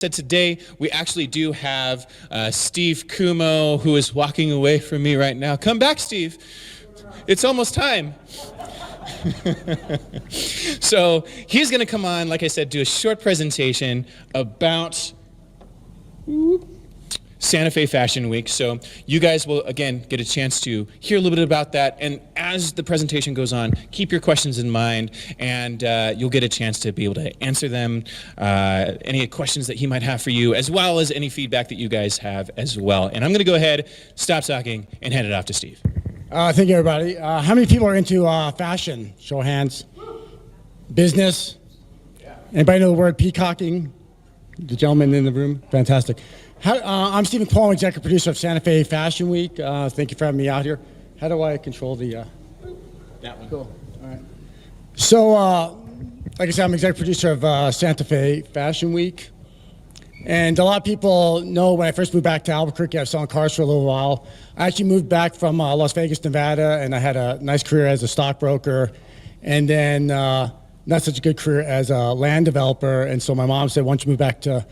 said, today we actually do have Steve Cuomo, who is walking away from me right now. Come back, Steve. It's almost time. So he's going to come on, like I said, do a short presentation about Santa Fe Fashion Week. So you guys will, again, get a chance to hear a little bit about that. And as the presentation goes on, keep your questions in mind, and you'll get a chance to be able to answer them, any questions that he might have for you, as well as any feedback that you guys have as well. And I'm going to go ahead, stop talking, and hand it off to Steve. Thank you, everybody. How many people are into fashion? Show of hands. Business? Anybody know the word peacocking? The gentleman in the room? Fantastic. I'm Stephen Cuomo, executive producer of Santa Fe Fashion Week. Thank you for having me out here. How do I control the... That one. Cool. All right. So, like I said, I'm executive producer of Santa Fe Fashion Week. And a lot of people know when I first moved back to Albuquerque, I was selling cars for a little while. I actually moved back from Las Vegas, Nevada, and I had a nice career as a stockbroker. And then not such a good career as a land developer. And so my mom said, why don't you move back to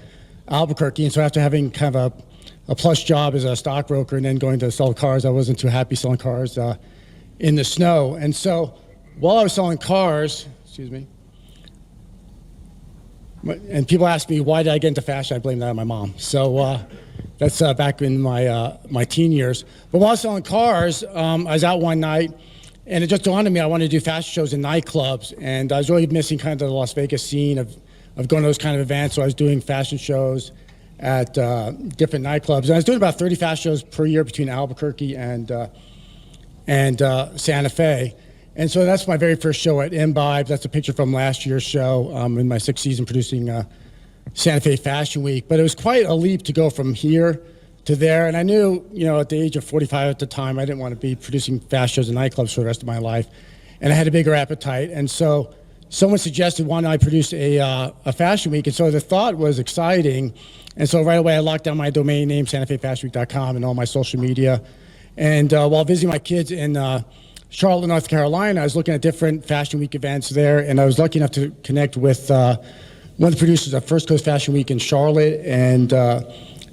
Albuquerque? And so after having kind of a plush job as a stockbroker and then going to sell cars, I wasn't too happy selling cars in the snow. And so while I was selling cars, excuse me, and people ask me, why did I get into fashion? I blame that on my mom. So that's back in my teen years. But while I was selling cars, I was out one night, and it just dawned on me I wanted to do fashion shows in nightclubs. And I was really missing kind of the Las Vegas scene of going to those kind of events. So I was doing fashion shows at different nightclubs. And I was doing about 30 fashion shows per year between Albuquerque and Santa Fe. And so that's my very first show at Imbibe. That's a picture from last year's show in my 6th season producing Santa Fe Fashion Week. But it was quite a leap to go from here to there. And I knew, at the age of 45 at the time, I didn't want to be producing fashion shows and nightclubs for the rest of my life. And I had a bigger appetite. And so someone suggested, why don't I produce a fashion week? And so the thought was exciting. And so right away, I locked down my domain name, SantaFeFashionWeek.com, and all my social media. And while visiting my kids in Charlotte, North Carolina, I was looking at different Fashion Week events there, and I was lucky enough to connect with one of the producers of First Coast Fashion Week in Charlotte, and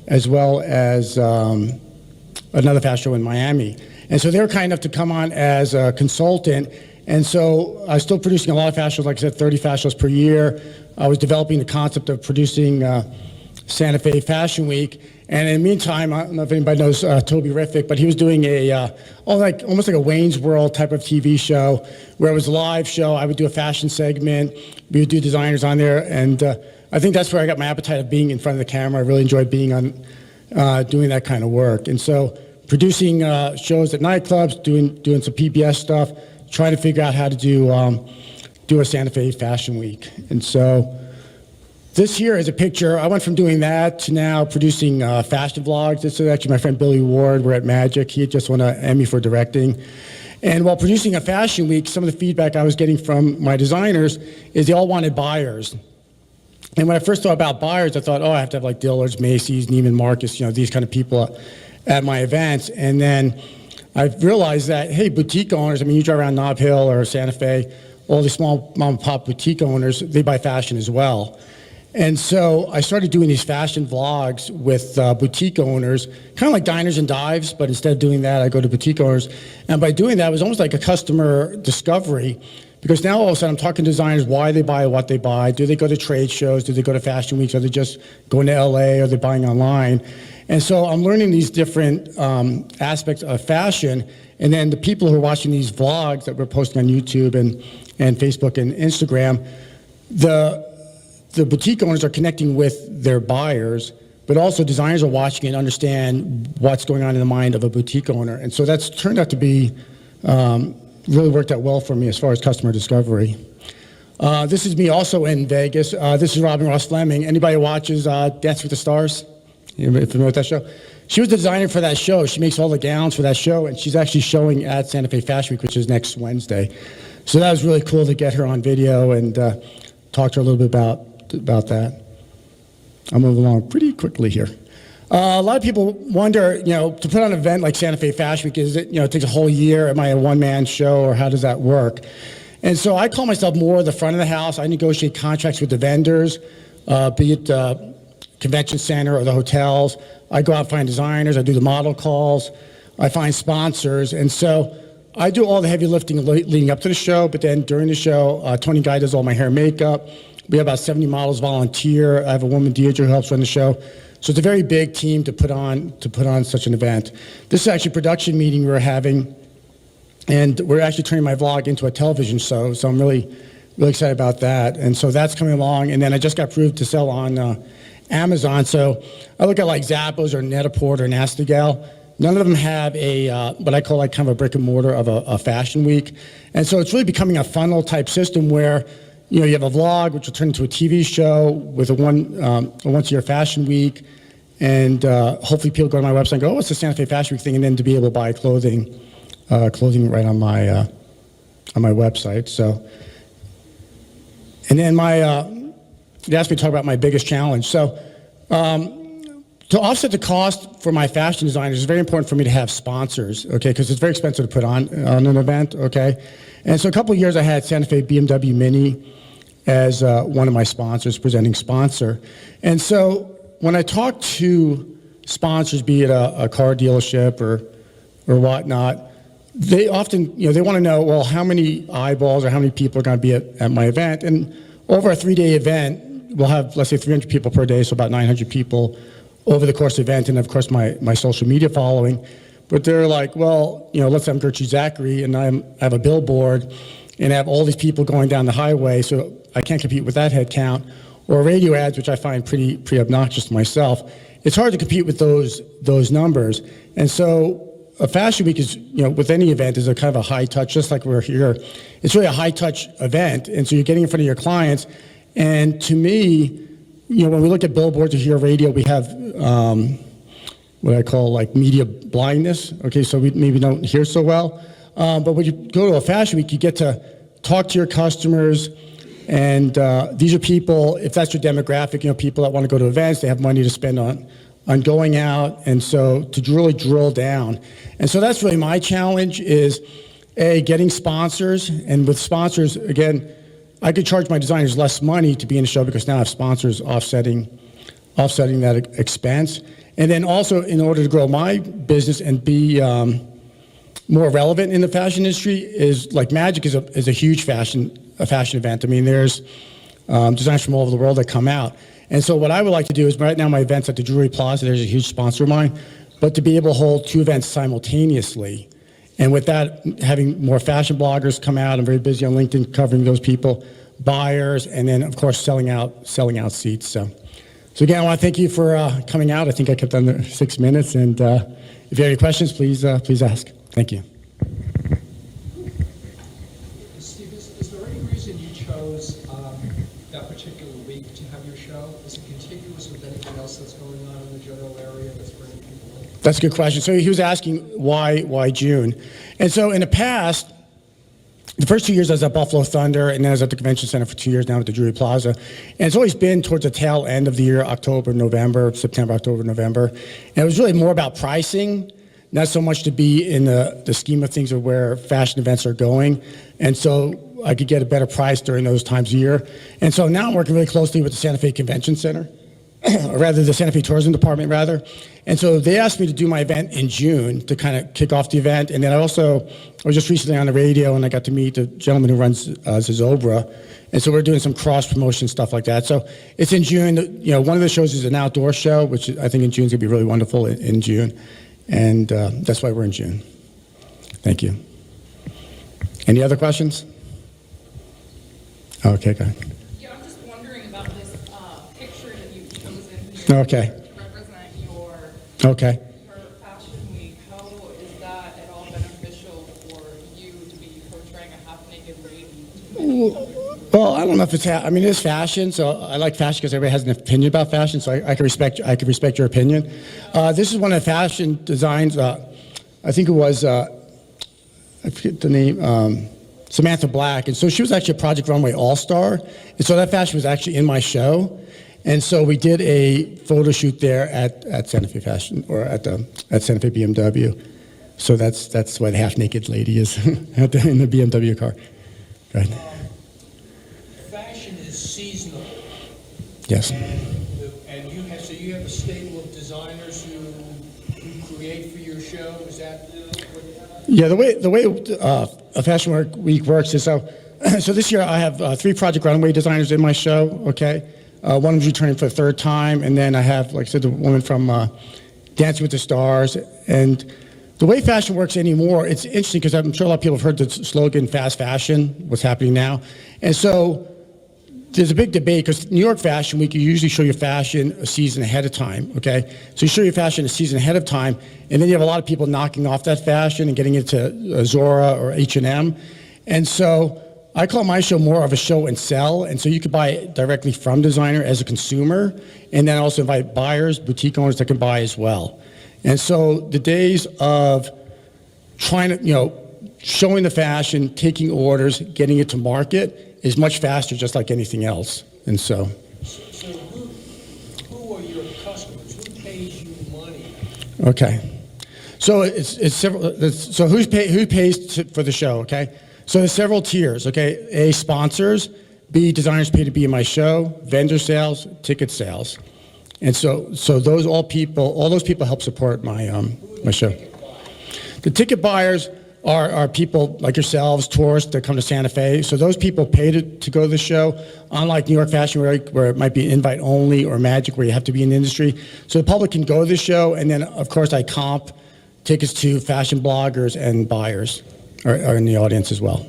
as well as another fashion show in Miami. And so they were kind enough to come on as a consultant, and so I was still producing a lot of fashion shows, like I said, 30 fashion shows per year. I was developing the concept of producing Santa Fe Fashion Week. And in the meantime, I don't know if anybody knows Toby Riffick, but he was doing almost like a Wayne's World type of TV show where it was a live show. I would do a fashion segment. We would do designers on there. And I think that's where I got my appetite of being in front of the camera. I really enjoyed being on, doing that kind of work. And so producing shows at nightclubs, doing some PBS stuff, trying to figure out how to do a Santa Fe Fashion Week. And so this here is a picture. I went from doing that to now producing fashion vlogs. This is actually my friend Billy Ward. We're at Magic. He had just won an Emmy for directing. And while producing a fashion week, some of the feedback I was getting from my designers is they all wanted buyers. And when I first thought about buyers, I thought, I have to have like Dillard's, Macy's, Neiman Marcus, these kind of people at my events. And then I realized that, hey, boutique owners, you drive around Nob Hill or Santa Fe, all the small mom and pop boutique owners, they buy fashion as well. And so I started doing these fashion vlogs with boutique owners, kind of like diners and dives, but instead of doing that, I go to boutique owners. And by doing that, it was almost like a customer discovery, because now all of a sudden I'm talking to designers why they buy what they buy. Do they go to trade shows? Do they go to fashion weeks? Are they just going to LA? Are they buying online? And so I'm learning these different aspects of fashion. And then the people who are watching these vlogs that we're posting on YouTube and Facebook and Instagram, the boutique owners are connecting with their buyers, but also designers are watching and understand what's going on in the mind of a boutique owner. And so that's turned out to be, really worked out well for me as far as customer discovery. This is me also in Vegas. This is Robin Ross Fleming. Anybody who watches Dance with the Stars? You familiar with that show? She was the designer for that show. She makes all the gowns for that show, and she's actually showing at Santa Fe Fashion Week, which is next Wednesday. So that was really cool to get her on video and talk to her a little bit about that. I'll move along pretty quickly here. A lot of people wonder, to put on an event like Santa Fe Fashion Week, is it, it takes a whole year? Am I a one-man show, or how does that work? And so I call myself more the front of the house. I negotiate contracts with the vendors, be it convention center or the hotels. I go out and find designers, I do the model calls, I find sponsors, and so I do all the heavy lifting leading up to the show, but then during the show, Tony Guy does all my hair and makeup. We have about 70 models volunteer. I have a woman, Deidre, who helps run the show. So it's a very big team to put on such an event. This is actually a production meeting we're having, and we're actually turning my vlog into a television show, so I'm really excited about that. And so that's coming along, and then I just got approved to sell on Amazon. So I look at like Zappos or Net-a-Porter or Nasty-Gal. None of them have a what I call like kind of a brick and mortar of a fashion week. And so it's really becoming a funnel type system where, you know, you have a vlog, which will turn into a TV show with a once a year fashion week. And hopefully people go to my website and go, oh, what's the Santa Fe Fashion Week thing? And then to be able to buy clothing right on my website. So, and then you asked me to talk about my biggest challenge. So, to offset the cost for my fashion designers, it's very important for me to have sponsors, okay, because it's very expensive to put on an event, okay? And so a couple of years I had Santa Fe BMW Mini as one of my sponsors, presenting sponsor. And so when I talk to sponsors, be it a car dealership or whatnot, they often, you know, they want to know, well, how many eyeballs or how many people are going to be at my event? And over a 3-day event, we'll have, let's say, 300 people per day, so about 900 people over the course of the event, and of course my social media following. But they're like, well, you know, let's say I'm Gertrude Zachary and I have a billboard and I have all these people going down the highway, so I can't compete with that head count. Or radio ads, which I find pretty obnoxious to myself. It's hard to compete with those numbers. And so a fashion week is, you know, with any event is a kind of a high touch, just like we're here. It's really a high touch event. And so you're getting in front of your clients. And to me, you know, when we look at billboards or hear radio, we have what I call like media blindness. Okay, so we maybe don't hear so well. But when you go to a fashion week, you get to talk to your customers, and these are people, if that's your demographic, you know, people that want to go to events, they have money to spend on going out, and so to really drill down. And so that's really my challenge is, getting sponsors, and with sponsors, again, I could charge my designers less money to be in the show because now I have sponsors offsetting that expense. And then also, in order to grow my business and be more relevant in the fashion industry, is like Magic is a huge fashion event. I mean, there's designers from all over the world that come out. And so what I would like to do is, right now my event's at the Jewelry Plaza, there's a huge sponsor of mine, but to be able to hold 2 events simultaneously. And with that, having more fashion bloggers come out, I'm very busy on LinkedIn covering those people, buyers, and then of course selling out seats. So again, I want to thank you for coming out. I think I kept under 6 minutes, and if you have any questions, please ask. Thank you. Steve, is there any reason you chose that particular week to have your show? Is it contiguous with anything else that's going on in the general area that's bringing people in? That's a good question. So he was asking why June? And so in the past, the first 2 years I was at Buffalo Thunder, and then I was at the convention center for 2 years now at the Jewelry Plaza. And it's always been towards the tail end of the year, September, October, November. And it was really more about pricing, not so much to be in the scheme of things of where fashion events are going. And so I could get a better price during those times of year. And so now I'm working really closely with the Santa Fe Convention Center, or rather the Santa Fe Tourism Department, rather. And so they asked me to do my event in June to kind of kick off the event. And then I was just recently on the radio, and I got to meet the gentleman who runs Zozobra. And so we're doing some cross-promotion stuff like that. So it's in June. You know, one of the shows is an outdoor show, which I think in June is going to be really wonderful in June. And that's why we're in June. Thank you. Any other questions? Okay, go ahead. Yeah, I'm just wondering about this picture that you've chosen Okay. to represent your fashion week. How is that at all beneficial for you to be portraying a half-naked lady? Well, I don't know if it's. I mean, it is fashion, so I like fashion because everybody has an opinion about fashion. So I can respect. I can respect your opinion. This is one of the fashion designs. I think it was. I forget the name. Samantha Black, and so she was actually a Project Runway All-Star, and so that fashion was actually in my show, and so we did a photo shoot there at Santa Fe Fashion, or at Santa Fe BMW. So that's why the half-naked lady is in the BMW car. Go ahead. Fashion is seasonal. Yes. And you have, so have a stable of designers who create for your show? Is that Yeah, the way a Fashion Week works is so this year I have 3 Project Runway designers in my show, okay? One of them's returning for the 3rd time, and then I have, like I said, the woman from Dancing with the Stars. And the way fashion works anymore, it's interesting because I'm sure a lot of people have heard the slogan fast fashion, what's happening now. And so there's a big debate because New York Fashion Week, you usually show your fashion a season ahead of time, okay? So you show your fashion a season ahead of time, and then you have a lot of people knocking off that fashion and getting into Zora or H&M. And so I call my show more of a show and sell, and so you could buy it directly from designer as a consumer, and then also invite buyers, boutique owners that can buy as well. And so the days of trying to, showing the fashion, taking orders, getting it to market is much faster, just like anything else. And so who are your customers? Who pays you money? okay, so it's several. So who pays for the show? Okay, so there's several tiers. Okay, A, sponsors; B, designers pay to be in my show; vendor sales; ticket sales. And so all those people help support my my show. The ticket buyers are people like yourselves, tourists that come to Santa Fe. So those people pay to go to the show, unlike New York Fashion Week, where it might be invite only, or Magic, where you have to be in the industry. So the public can go to the show, and then, of course, I comp tickets to fashion bloggers and buyers are in the audience as well.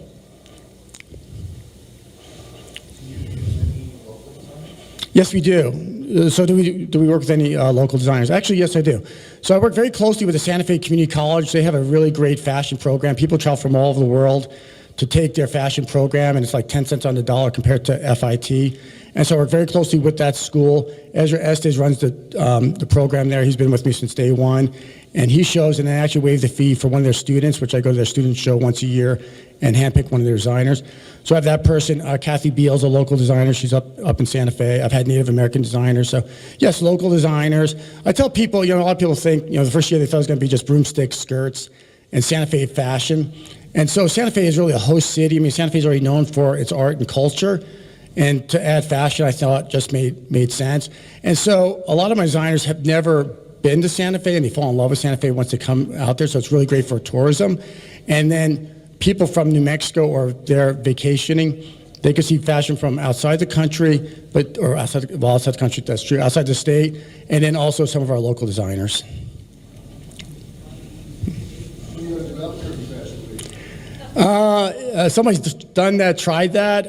Yes, we do. So do we work with any local designers? Actually, yes, I do. So I work very closely with the Santa Fe Community College. They have a really great fashion program. People travel from all over the world to take their fashion program, and it's like 10 cents on the dollar compared to FIT. And so I work very closely with that school. Ezra Estes runs the program there. He's been with me since day one. And he shows, and they actually waive the fee for one of their students, which I go to their student show once a year and handpick one of their designers. So I have that person. Kathy Beal's a local designer. She's up in Santa Fe. I've had Native American designers. So yes, local designers. I tell people, a lot of people think, the first year they thought it was going to be just broomsticks, skirts, and Santa Fe fashion. And so Santa Fe is really a host city. I mean, Santa Fe is already known for its art and culture. And to add fashion, I thought just made sense. And so a lot of my designers have never been to Santa Fe, and they fall in love with Santa Fe once they come out there. So it's really great for tourism. And then people from New Mexico, or they're vacationing, they can see fashion from outside the country, outside the country, that's true, outside the state, and then also some of our local designers. Somebody's done that, tried that.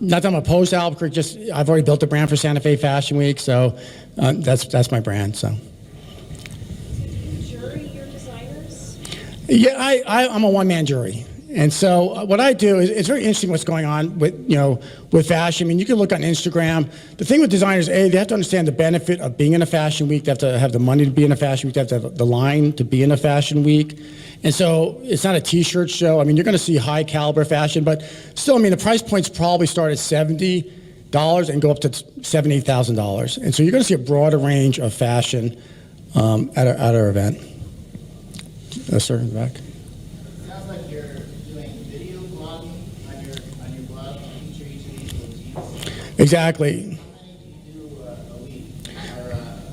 Not that I'm opposed to Albuquerque, I've already built a brand for Santa Fe Fashion Week, so that's my brand. So. Jury your designers? Yeah, I'm a one-man jury. And so what I do is, it's very interesting what's going on with fashion. I mean, you can look on Instagram. The thing with designers, they have to understand the benefit of being in a fashion week. They have to have the money to be in a fashion week. They have to have the line to be in a fashion week. And so it's not a t-shirt show. I mean, you're going to see high caliber fashion, but still, I mean, the price points probably start at $70 and go up to $7,000, $8,000. And so you're going to see a broader range of fashion at our event. Sir, in the back. Sounds like you're doing video blogging on your blog to feature each of these boutiques. Exactly. How many do you do a week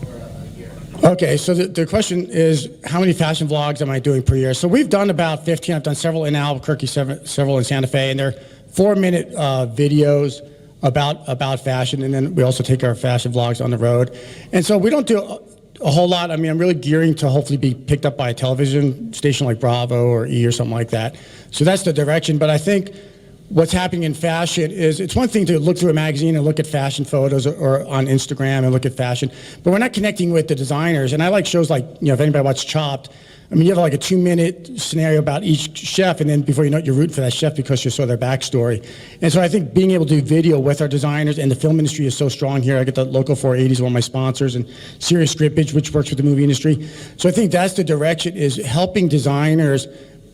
or a year? Okay, so the question is, how many fashion vlogs am I doing per year? So we've done about 15. I've done several in Albuquerque, several in Santa Fe, and they're 4-minute videos about fashion, and then we also take our fashion vlogs on the road. And so we don't do a whole lot. I mean, I'm really gearing to hopefully be picked up by a television station like Bravo or E or something like that. So that's the direction. But I think what's happening in fashion is, it's one thing to look through a magazine and look at fashion photos, or on Instagram and look at fashion, but we're not connecting with the designers. And I like shows like, if anybody watches Chopped, I mean, you have like a 2-minute scenario about each chef, and then before you know it, you're rooting for that chef because you saw their backstory. And so I think being able to do video with our designers, and the film industry is so strong here. I get the Local 480s, one of my sponsors, and Serious Scriptage, which works with the movie industry. So I think that's the direction, is helping designers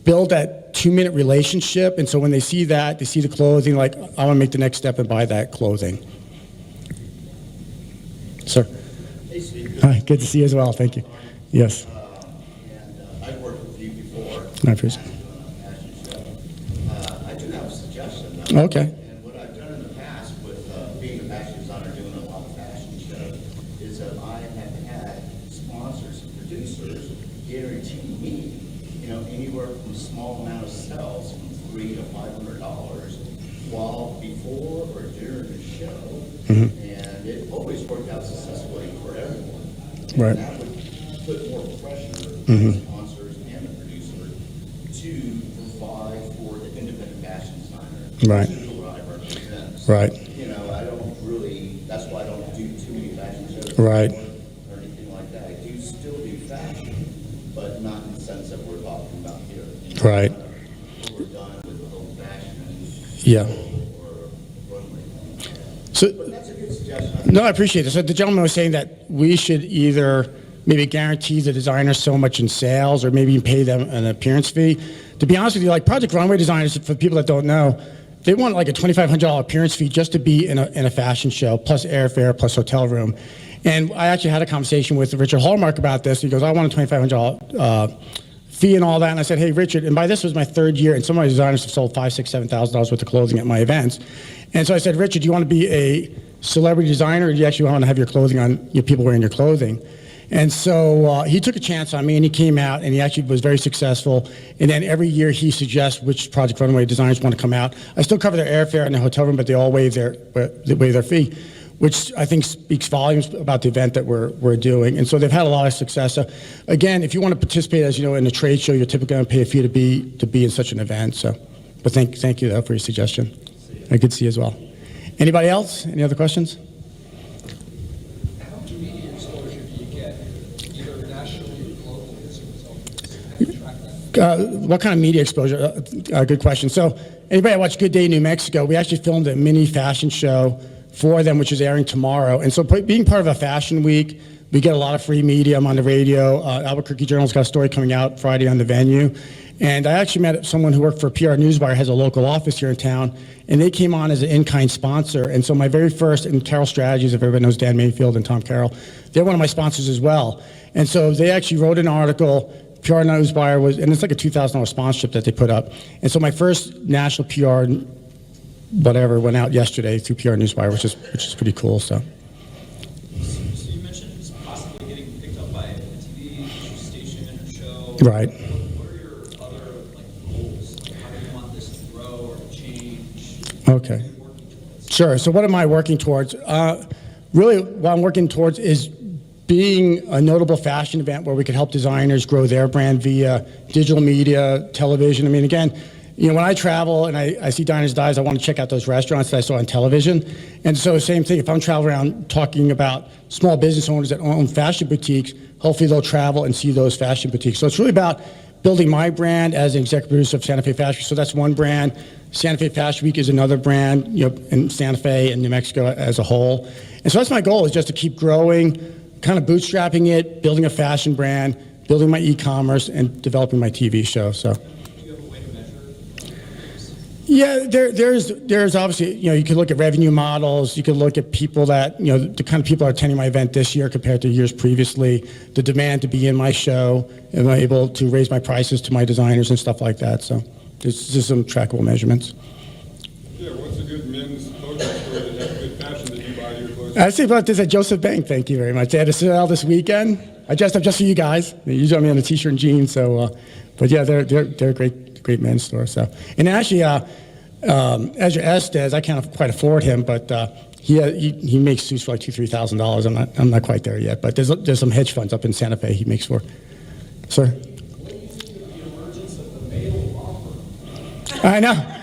build that 2-minute relationship. And so when they see that, they see the clothing, like, I want to make the next step and buy that clothing. Sir. Hey, Steve. Hi, good to see you as well. Thank you. Yes. I've worked with you before. I appreciate it. I do have a suggestion. Okay. And what I've done in the past with being a fashion designer, doing a lot of fashion shows, is that I have producers guarantee me, anywhere from a small amount of sales from $300 to $500 while before or during the show, and it always worked out successfully for everyone. And Right. that would put more pressure on the sponsors and the producer to provide for the independent fashion designer, Right. which is what I represent. Right. I don't really, that's why I don't do too many fashion shows. Right. Or anything like that. I do still do fashion, but not in the sense that we're talking about here. Right. We're done with the whole fashion Yeah. or runway. So, But that's a good suggestion. no, I appreciate it. So the gentleman was saying that we should either maybe guarantee the designer so much in sales or maybe pay them an appearance fee. To be honest with you, like Project Runway designers, for people that don't know, they want like a $2,500 appearance fee just to be in a fashion show, plus airfare, plus hotel room. And I actually had a conversation with Richard Hallmark about this. He goes, I want a $2,500 fee and all that. And I said, hey, Richard, and by this was my third year, and some of my designers have sold $5,000, $6,000, $7,000 worth of clothing at my events. And so I said, Richard, do you want to be a celebrity designer, or do you actually want to have your clothing on, people wearing your clothing? And so he took a chance on me, and he came out, and he actually was very successful. And then every year he suggests which Project Runway designers want to come out. I still cover their airfare and their hotel room, but they all waive their fee, which I think speaks volumes about the event that we're doing. And so they've had a lot of success. So again, if you want to participate, as you know, in a trade show, you're typically going to pay a fee to be in such an event. So, but thank you though for your suggestion. Good to see you as well. Anybody else? Any other questions? How much media exposure do you get, either nationally or globally, as a result of this? How do you track that? What kind of media exposure? Good question. So anybody that watched Good Day New Mexico, we actually filmed a mini fashion show for them, which is airing tomorrow. And so being part of a fashion week, we get a lot of free media. I'm on the radio. Albuquerque Journal's got a story coming out Friday on the venue. And I actually met someone who worked for PR Newswire, has a local office here in town, and they came on as an in-kind sponsor. And so my very first, and Carroll Strategies, if everybody knows Dan Mayfield and Tom Carroll, they're one of my sponsors as well. And so they actually wrote an article. PR Newswire was, and it's like a $2,000 sponsorship that they put up. And so my first national PR whatever went out yesterday through PR Newswire, which is pretty cool. So So you mentioned possibly getting picked up by a TV station or show. Right. What are your other goals? How do you want this to grow or change? Okay. Sure. So what am I working towards? Really, what I'm working towards is being a notable fashion event where we could help designers grow their brand via digital media, television. I mean, again, when I travel and I see Diners Dives, I want to check out those restaurants that I saw on television. And so same thing, if I'm traveling around talking about small business owners that own fashion boutiques, hopefully they'll travel and see those fashion boutiques. So it's really about building my brand as an executive producer of Santa Fe Fashion Week. So that's one brand. Santa Fe Fashion Week is another brand, in Santa Fe and New Mexico as a whole. And so that's my goal, is just to keep growing, kind of bootstrapping it, building a fashion brand, building my e-commerce, and developing my TV show. So. Do you have a way to measure? Yeah, there's obviously, you can look at revenue models, you can look at people that, the kind of people that are attending my event this year compared to years previously, the demand to be in my show, am I able to raise my prices to my designers and stuff like that. So there's just some trackable measurements. Yeah, what's a good men's clothing store that has good fashion that you buy your clothes? I say about this at Joseph Bank, thank you very much. They had a sale this weekend. I dressed up just for you guys. You saw me on a t-shirt and jeans, so, but yeah, they're a great men's store. So, and actually, Ezra Estes, I can't quite afford him, but he makes suits for like $2,000-3,000. I'm not quite there yet, but there's some hedge funds up in Santa Fe he makes for. Sir? What do you think of the emergence of the male romper? I know.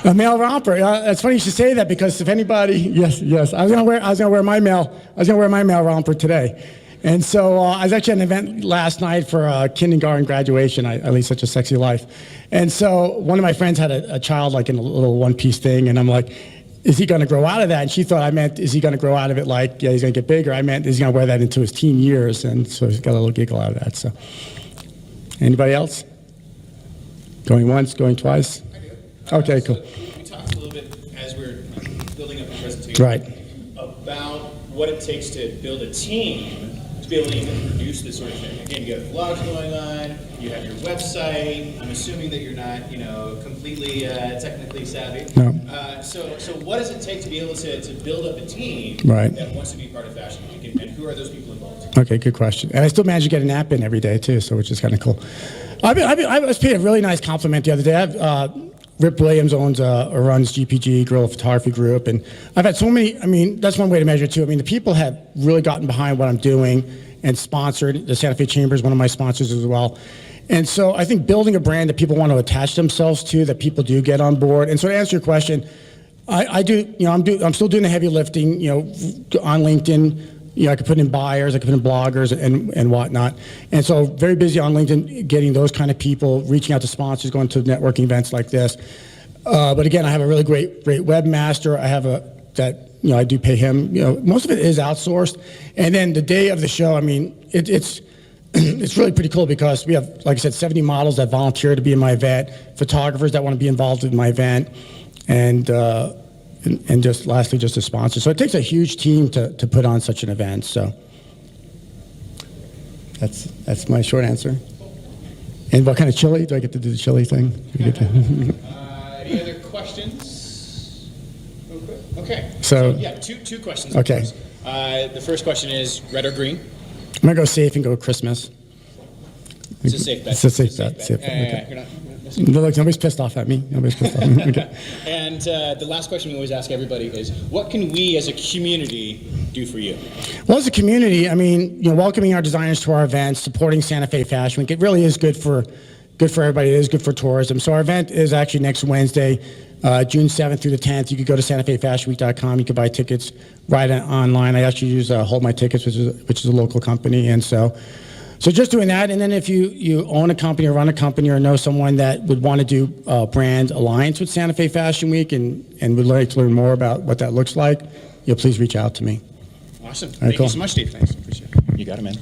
A male romper. It's funny you should say that, because if anybody, yes, I was gonna wear my male romper today. And so I was actually at an event last night for a kindergarten graduation. I lead such a sexy life. And so one of my friends had a child like in a little one-piece thing, and I'm like, is he going to grow out of that? And she thought I meant, is he going to grow out of it like, yeah, he's going to get bigger. I meant, is he going to wear that into his teen years? And so he's got a little giggle out of that. So, anybody else? Going once, going twice? I do. Okay, cool. We talked a little bit as we were building up the presentation. Right. About what it takes to build a team to ability to produce this sort of thing? Again, you have vlogs going on, you have your website. I'm assuming that you're not, completely technically savvy. No. So what does it take to be able to build up a team Right. that wants to be part of Fashion Week, and who are those people involved? Okay, good question. And I still manage to get a nap in every day too, so which is kind of cool. I was paid a really nice compliment the other day. Rip Williams runs GPG, Guerrilla Photography Group, and I've had so many. I mean, that's one way to measure it too. I mean, the people have really gotten behind what I'm doing and sponsored. The Santa Fe Chamber is one of my sponsors as well. And so I think building a brand that people want to attach themselves to, that people do get on board. And so to answer your question, I do. I'm still doing the heavy lifting. On LinkedIn. I could put in buyers, I could put in bloggers and whatnot. And so very busy on LinkedIn, getting those kind of people, reaching out to sponsors, going to networking events like this. But again, I have a really great webmaster. I have I do pay him. Most of it is outsourced. And then the day of the show, I mean, it's really pretty cool because we have, like I said, 70 models that volunteer to be in my event, photographers that want to be involved in my event, and just lastly, just a sponsor. So it takes a huge team to put on such an event. So that's my short answer. And what kind of chili? Do I get to do the chili thing? Any other questions? Okay. So yeah, two questions. Okay. The first question is red or green? I'm gonna go safe and go Christmas. It's a safe bet. It's a safe bet. Safe bet. Okay. You're not No, look, nobody's pissed off at me. Nobody's pissed off. Okay. And the last question we always ask everybody is, what can we as a community do for you? Well, as a community, I mean, welcoming our designers to our events, supporting Santa Fe Fashion Week, it really is good for everybody. It is good for tourism. So our event is actually next Wednesday, June 7th through the 10th. You could go to santafefashionweek.com. You can buy tickets right online. I actually use Hold My Tickets, which is a local company, and so just doing that. And then if you own a company or run a company or know someone that would want to do a brand alliance with Santa Fe Fashion Week and would like to learn more about what that looks like, please reach out to me. Awesome. All right, Thank cool. you so much, Steve. Thanks. Appreciate it. You got it, man.